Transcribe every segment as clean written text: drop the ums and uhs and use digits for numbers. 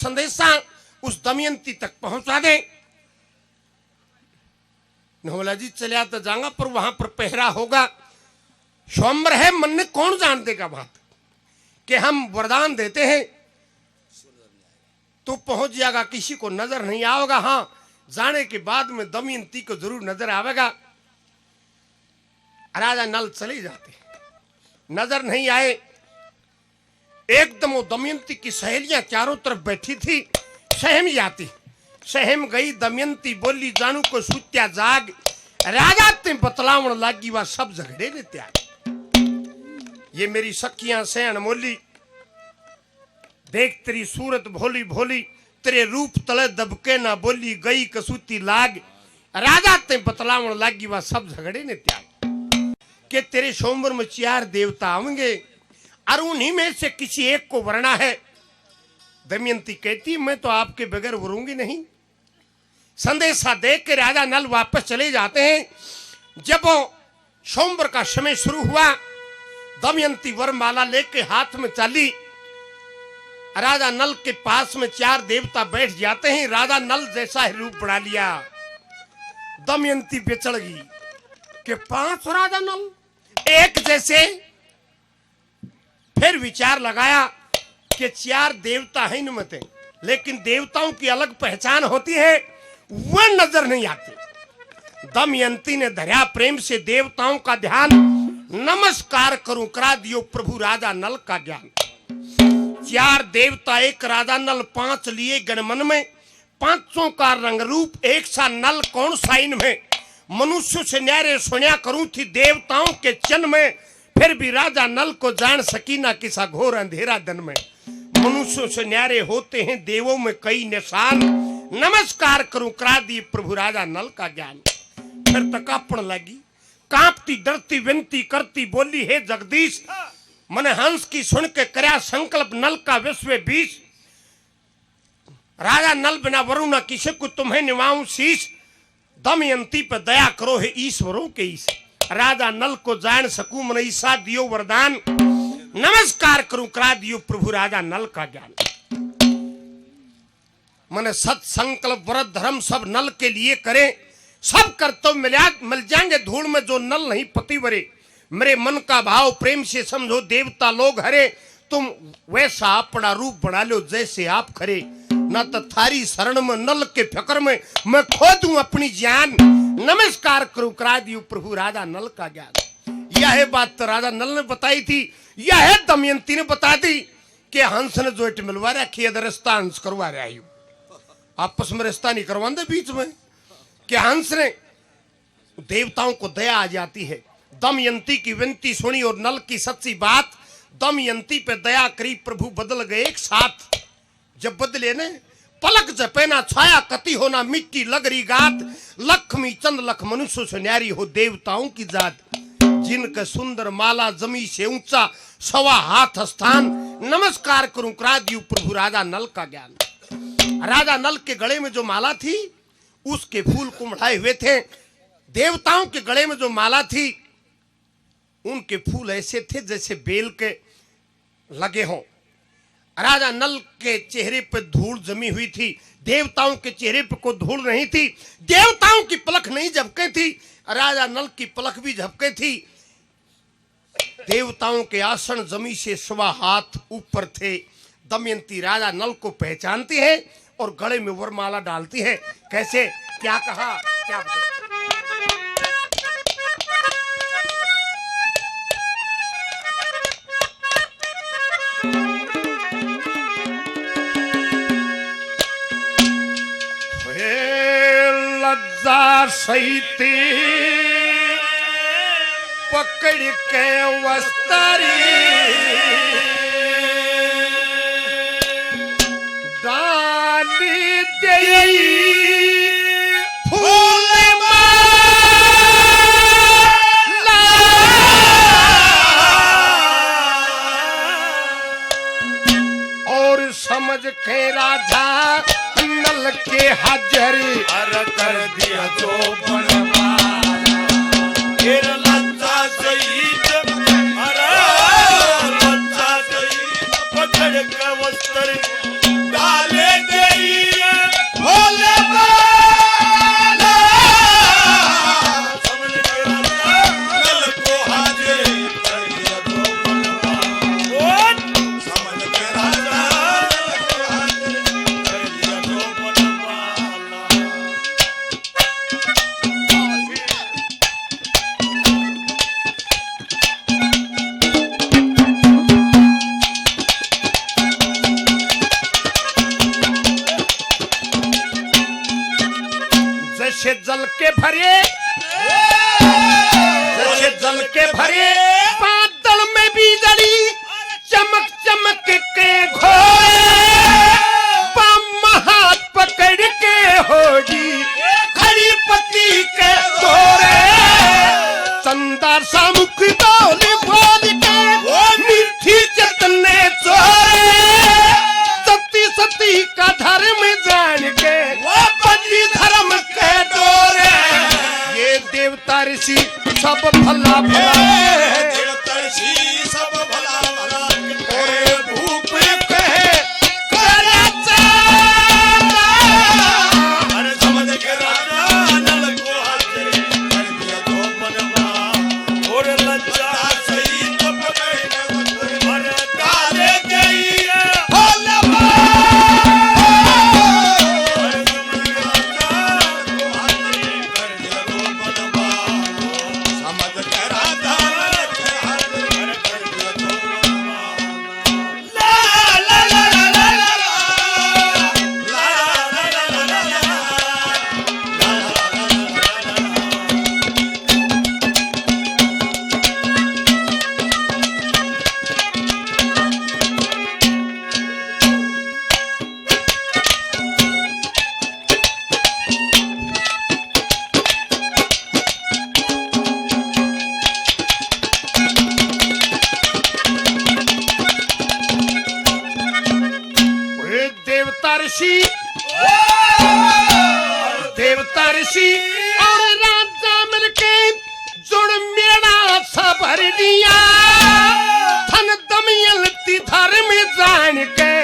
संदेशा उस दमयंती तक पहुंचा दे। नवला जी चलिया तो जाऊंगा, पर वहां पर पहरा होगा, स्वयंवर है, मन ने कौन जान देगा बात कि हम वरदान देते हैं तो पहुंच जाएगा, किसी को नजर नहीं आएगा। हाँ, जाने के बाद में दमयंती को जरूर नजर आवेगा। राजा नल चले जाते, नजर नहीं आए। एकदम वो दमयंती की सहेलियां चारों तरफ बैठी थी, सहम जाती। सहम गई दमयंती, बोली जानू को सुत्या जाग, राजा ते बतलावन लागी वा सब झगड़े ने त्याग। ये मेरी सखियां से अनमोली, देख तेरी सूरत भोली भोली, तेरे रूप तले दबके ना बोली, गई कसूती लाग, राजा ते बतलावन लागी वा सब झगड़े ने त्याग। के तेरे सोमवार में 4 देवता आवेंगे और उन्हीं में से किसी एक को वरना है। दमयंती कहती मैं तो आपके बगैर वरूंगी नहीं। संदेशा देख के राजा नल वापस चले जाते हैं। जब सोमवार का समय शुरू हुआ, दमयंती वरमाला लेके हाथ में चली। राजा नल के पास में 4 देवता बैठ जाते हैं। राजा नल जैसा ही रूप बना लिया। दमयंती बिचड़ गई कि 5 राजा नल एक जैसे। फिर विचार लगाया कि 4 देवता हैं इनमें, लेकिन देवताओं की अलग पहचान होती है, वह नजर नहीं आती। दमयंती ने धर्या प्रेम से देवताओं का ध्यान, नमस्कार करूं करा दियो प्रभु राजा नल का ज्ञान। 4 देवता एक राजा नल, 5 लिए गणमन में, 5 का रंग रूप एक सा नल कौन सा इनमें। मनुष्य से न्यारे सुनिया करूं थी देवताओं के चन में, फिर भी राजा नल को जान सकी ना किसा घोर अंधेरा दिन में। मनुष्यों से न्यारे होते हैं देवों में कई निशान, नमस्कार करूं करा दिए प्रभु राजा नल का ज्ञान। फिर तकापण लगी, कांपती डरती विनती करती, बोली हे जगदीश, मने हंस की सुन के करया संकल्प, नल का विश्व 20। राजा नल बिना वरु न किसे को तुम्हें निवाऊं शीश, दमयंती पे दया करो हे ईश्वरों के ईश। राजा नल को जान सकूं मन ईसा दियो वरदान, नमस्कार करूं करा दियो प्रभु राजा नल का ज्ञान। मने सत संकल्प व्रत धर्म सब नल के लिए करे, सब कर्तव्य मिल जाएंगे धूल में जो नल नहीं पति वरे। मेरे मन का भाव प्रेम से समझो देवता लोग हरे, तुम वैसा अपना रूप बना लो जैसे आप खरे। न तो थारी शरण में नल के फिक्र में मैं खो दूं अपनी जान, नमस्कार करूं करा दियो प्रभु राजा नल का ज्ञान। यह बात तो राजा नल ने बताई थी, यह दमयंती ने बता दी कि हंस ने जो इट मिलवा रखी है, रिश्ता हंस करवा रहा है। आपस में रिश्ता नहीं करवाते बीच में, कि हंस ने, देवताओं को दया आ जाती है। दमयंती की विनती सुनी और नल की सच्ची बात, दमयंती पे दया करी, प्रभु बदल गए एक साथ। जब बदले ने पलक जपे ना छाया कति हो ना मिट्टी लगरी गात, लक्ष्मी चंद लख मनुष्य से न्यारी हो देवताओं की जात। जिनका सुंदर माला जमी से ऊंचा 1.25 हाथ स्थान, नमस्कार करूं करा दियो प्रभु राजा नल का ज्ञान। राजा नल के गले में जो माला थी उसके फूल कुमड़ाए हुए थे। देवताओं के गले में जो माला थी उनके फूल ऐसे थे जैसे बेल के लगे हों। राजा नल के चेहरे पर धूल जमी हुई थी, देवताओं के चेहरे पर कोई धूल नहीं थी। देवताओं की पलक नहीं झपके थी, राजा नल की पलक भी झपके थी। देवताओं के आसन जमी से 1.25 हाथ ऊपर थे। दमयंती राजा नल को पहचानती है और गले में वरमाला डालती है। कैसे, क्या कहा, क्या लज्जा सहिती पकड़ के वस्तारी, डाली दे फूल और समझ के राजा नल के हाजर अर कर दिया जो बनवाला। फिर लज्जा सहित अरे लज्जा सहित पकड़ के वस्त्र डाले गई भोले बाला समझ के राजा नल को हाजिर कर दिया दो बनवाला समझ के राजा नल को हाजिर कर दिया दो बनवाला जैसे जल के भरे जैसे जल के भरे बादल में बिजली चमक चमक के घोरे बम हाथ पकड़ के होगी खड़ी पति के घोरे चंदा सा मुख बोल बोल के मीठी चतने चोरे सती सती का धर्म जान के पति धर्म के डोरे ये देवता ऋषि सब भला भला देवतर्षि सब भला भला ओरे भूप कहे करे चला। अरे समझ के राजा नल को हाजिर कर दिया दो बनवाला और लज्जा सही तो पकड़ अरे डाले गई भोले अरे समझ के राजा को हाजिर कर दिया दो बनवाला समझ के राजा नल को हाजिर कर दिया दो बनवाला ला ला ला ला ला वे देवता ऋषि और राजा मिलके जुड़ मेरा सा भर दिया धन दमयंती धर्म जान के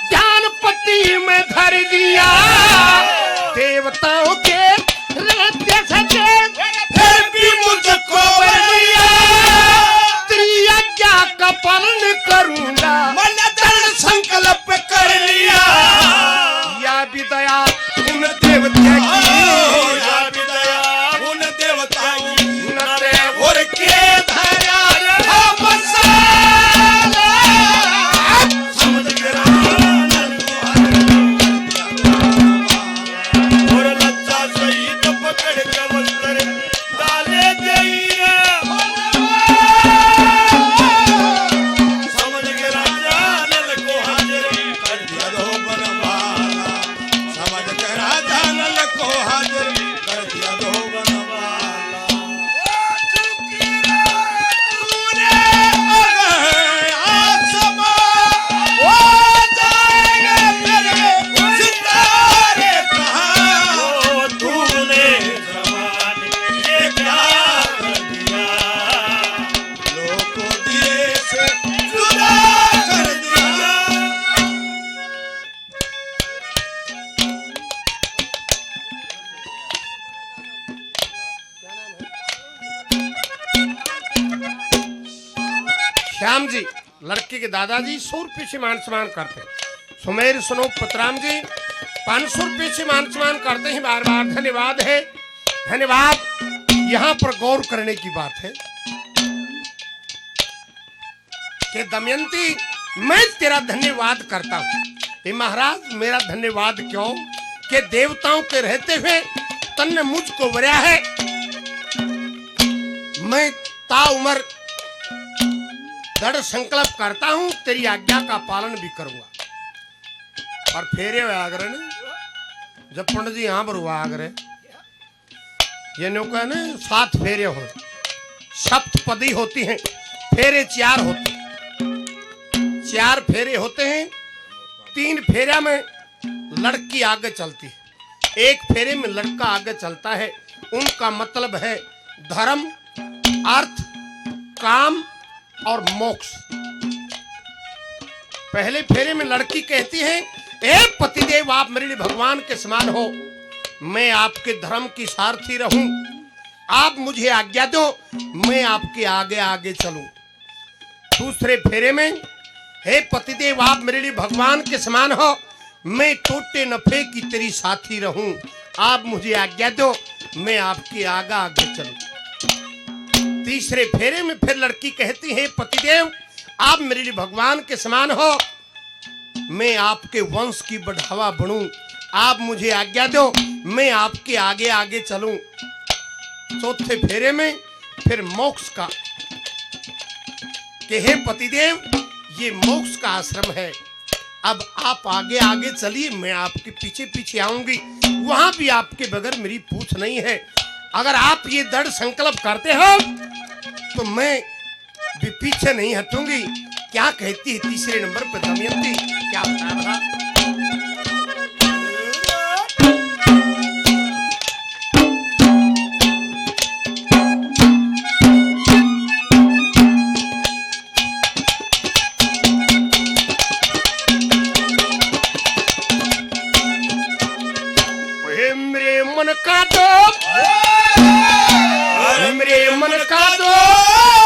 ज्ञानपति में धर दिया देवताओं के रहते सके फिर भी मुझको वर दिया त्रियज्ञा का पालन करूंगा मन दृढ़ संकल्प कर लिया या भी दया उन देवता की या विदया उन देवता की नरे और के धरा मसाला समझ के राजा और लज्जा सहित पकड़ के वस्त्र डाले गई समझ के राजा नल को हाजिर कर दिया दो बनवाला समझ के राजा नल को हाजिर कर दिया दो बनवाला तूने जवान ये क्या कर दिया लोग को दिए से जुदा कर दिया श्याम जी लड़के के दादाजी 100 रुपये से मान सम्मान करते हैं। सुमेर सुनो पतराम जी 500 रुपये से मान सम्मान करते हैं। बार बार धन्यवाद है, धन्यवाद। यहाँ पर गौर करने की बात है कि दमयंती मैं तेरा धन्यवाद करता हूँ। महाराज मेरा धन्यवाद क्यों कि देवताओं के रहते हुए तन्ने मुझको वरया है। मैं ताउमर दृढ़ संकल्प करता हूं तेरी आज्ञा का पालन भी करूंगा। और फेरे हुए आगरे ने जब पंडित जी यहां पर हुआ आगरे ये नो का ना 7 फेरे हो सप्तपदी होती हैं, फेरे 4 होते हैं, 4 फेरे होते हैं। 3 फेरा में लड़की आगे चलती है, 1 फेरे में लड़का आगे चलता है। उनका मतलब है धर्म, अर्थ, काम और मोक्ष। पहले फेरे में लड़की कहती है हे पतिदेव, आप मेरे लिए भगवान के समान हो, मैं आपके धर्म की सारथी रहूं, आप मुझे आज्ञा दो, मैं आपके आगे आगे चलूं। दूसरे फेरे में, हे पतिदेव, आप मेरे लिए भगवान के समान हो, मैं टोटे नफे की तेरी साथी रहूं, आप मुझे आज्ञा दो, मैं आपके आगे आगे चलूं। तीसरे फेरे में फिर लड़की कहती है, पतिदेव, आप मेरे लिए भगवान के समान हो, मैं आपके वंश की बढ़ावा बढ़ूं, आप मुझे आज्ञा दो, मैं आपके आगे आगे चलूं। चौथे फेरे में फिर मोक्ष का कि हे पतिदेव, ये मोक्ष का आश्रम है, अब आप आगे आगे चलिए, मैं आपके पीछे पीछे आऊंगी, वहां भी आपके बगैर मेरी पूछ नहीं है। अगर आप ये दृढ़ संकल्प करते हो तो मैं भी पीछे नहीं हटूंगी। क्या कहती है तीसरे नंबर पर दमयंती, क्या बता रहा? मेरे मन का दो, मेरे मन का दो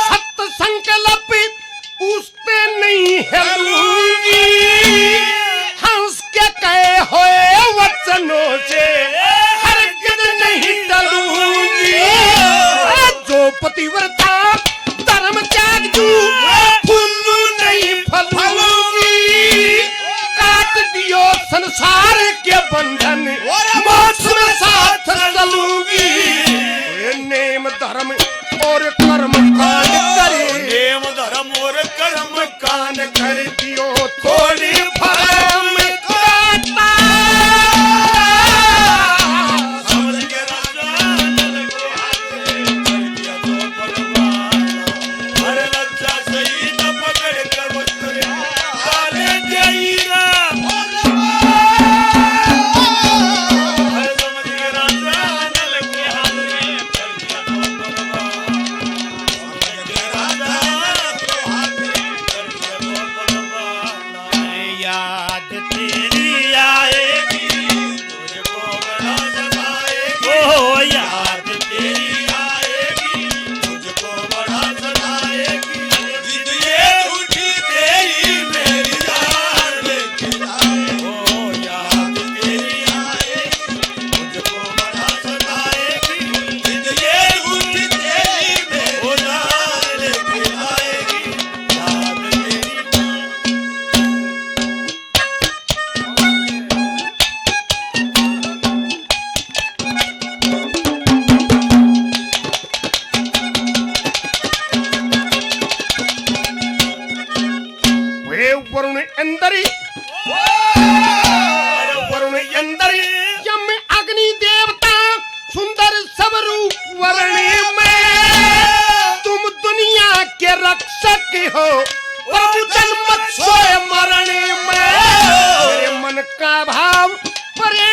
सत्य संकल्प उससे नहीं हिलूंगी, हंस के कहे हुए वचनों से हरगिज़ नहीं टलूंगी। जो पतिव्रता धर्म त्याग दूं, फूलू नहीं फलूंगी, काट दियो संसार के बंधन, मोक्ष में साथ चलूंगी। नेम धर्म और कर्म कांड करे, नेम धर्म और कर्म कान कर दियो थोड़ी फरम काटा। समझ के राजा नल को हाथे कर दिया तो बलवान, हर लज्जा सही न पकड़ कर बचरे डाले जईरा। हर समझ के राजा नल को हाथे कर दिया तो बलवान, समझ के राजा को हाथे कर दिया तो बलवान। याद तेरी आएगी, तुझको बड़ा सताएगी, ओ याद तेरी आएगी, तुझको बड़ा सताएगी। जिद ये उठी तेरी मेरी जान लेके जाए, ओ याद तेरी आएगी, तुझको बड़ा सताएगी। जिद ये उठी तेरी मेरी जान लेके आएगी, याद तेरी। वे वरुण अंदरी, वरुण अंदरी, यम अग्नि देवता सुंदर सब रूप वर्णी में, तुम दुनिया के रक्षक हो, प्रभु जन्म सोए मरणी में। मेरे मन का भाव परे